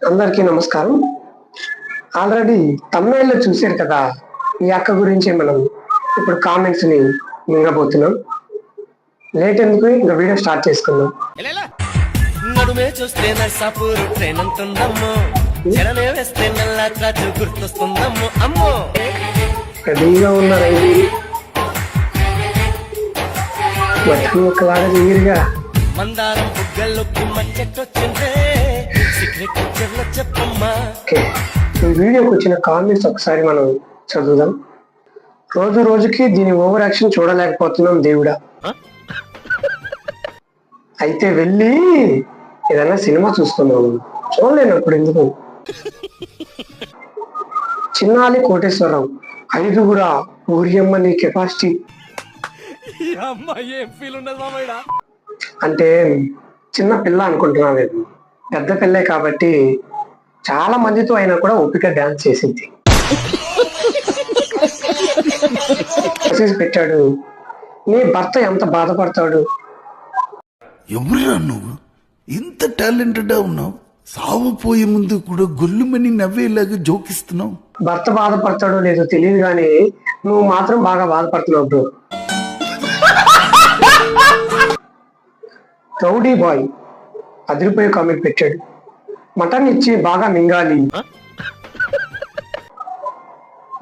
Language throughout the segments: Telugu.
అందరికీ నమస్కారం. ఆల్రెడీ తమిళనాడులో చూశారు కదా, ఈ అక్క గురించి మనం ఇప్పుడు కామెంట్స్ని మింగబోతున్నాం. లేట్ ఎందుకు, ఇంకా వీడియో స్టార్ట్ చేసుకుందాం. నడుమే చూస్తే నర్సాపూర్ ట్రైన్ అంటుందమ్మో, జడనే వేస్తే నల్లా తాచు గుర్తొస్తుందమ్మో. అమ్మో రెడీగా ఉన్న రైలు బతుకు ఒకలాగా తీరుగా మందారం బుగ్గల్లోకి మచ్చెట్టొచ్చిందే, సీక్రెట్ పిక్చర్లో చెప్పమ్మా. ఓకే, ఈ వీడియోకి వచ్చిన కామెంట్స్ ఒకసారి మనం చదువుదాం. రోజు రోజుకి దీని ఓవర్ యాక్షన్ చూడలేకపోతున్నాం దేవుడా. అయితే వెళ్ళి ఏదైనా సినిమా చూసుకున్నాము, చూడలేనప్పుడు ఎందుకు. చిన్నాలి కోటేశ్వరరావు, ఐదుగురా ఊరియమ్మ నీ కెపాసిటీ అంటే చిన్న పిల్ల అనుకుంటున్నాను, పెద్ద పిల్లే కాబట్టి చాలా మందితో అయినా కూడా ఓపిక డాన్స్ చేసింది. మెసేజ్ పెట్టాడు, నీ భర్త ఎంత బాధపడతాడు. ఎవరురా నువ్వు, ఇంత టాలెంటెడ్ ఉన్నావు, సావపోయే ముందు కూడా గొల్లుమని నవ్వేలాగా జోకిస్తున్నావు. భర్త బాధపడతాడో లేదో తెలియదు కానీ నువ్వు మాత్రం బాగా బాధపడుతున్నావు బ్రో. రౌడీ బాయ్ అదిరిపోయే కామెంట్ పెట్టాడు, మటన్ ఇచ్చి బాగా మింగాలి.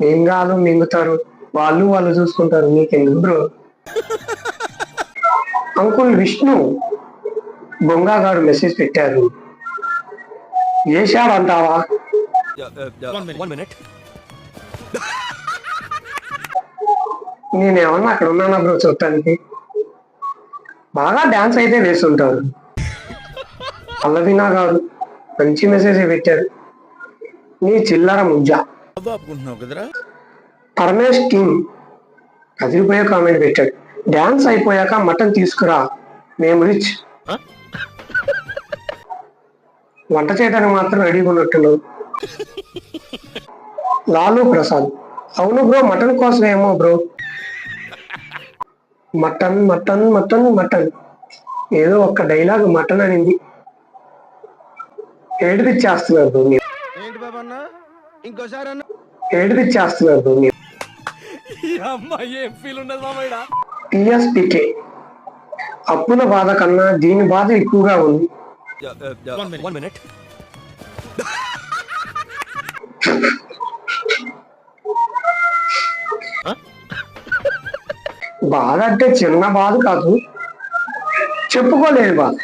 మింగాలు మింగుతారు, వాళ్ళు చూసుకుంటారు, నీకెందుకు బ్రో. అంకుల్ విష్ణు బొంగా గారు మెసేజ్ పెట్టారు, ఏషాడంటావా. నేనేమన్నా అక్కడ ఉన్నానా బ్రో చూడటానికి. బాగా డాన్స్ అయితే వేస్తుంటారు. పల్లవినా గారు మంచి మెసేజ్ పెట్టారు, నీ చిల్లర ముజ్జ. పరమేష్ కింగ్ అదిరిపోయే కామెంట్ పెట్టాడు, డాన్స్ అయిపోయాక మటన్ తీసుకురా, మేము రిచ్. వంట చేయడానికి మాత్రం రెడీగా ఉన్నట్టున్నావు. లాలు ప్రసాద్, అవును బ్రో మటన్ కోసం ఏమో bro. Mutton mutton mutton mutton ఏదో ఒక్క డైలాగ్ మటన్ అనింది. ఏడిపిచ్చేస్తున్నారు బ్రో మీరు, ఏడిపిచ్చేస్తున్నారు బ్రో మీరు. టిఎస్పికే, అప్పుల బాధ కన్నా దీని బాధ ఎక్కువగా ఉంది. బాధ అంటే చిన్న బాధ కాదు, చెప్పుకోలేదు బాధ.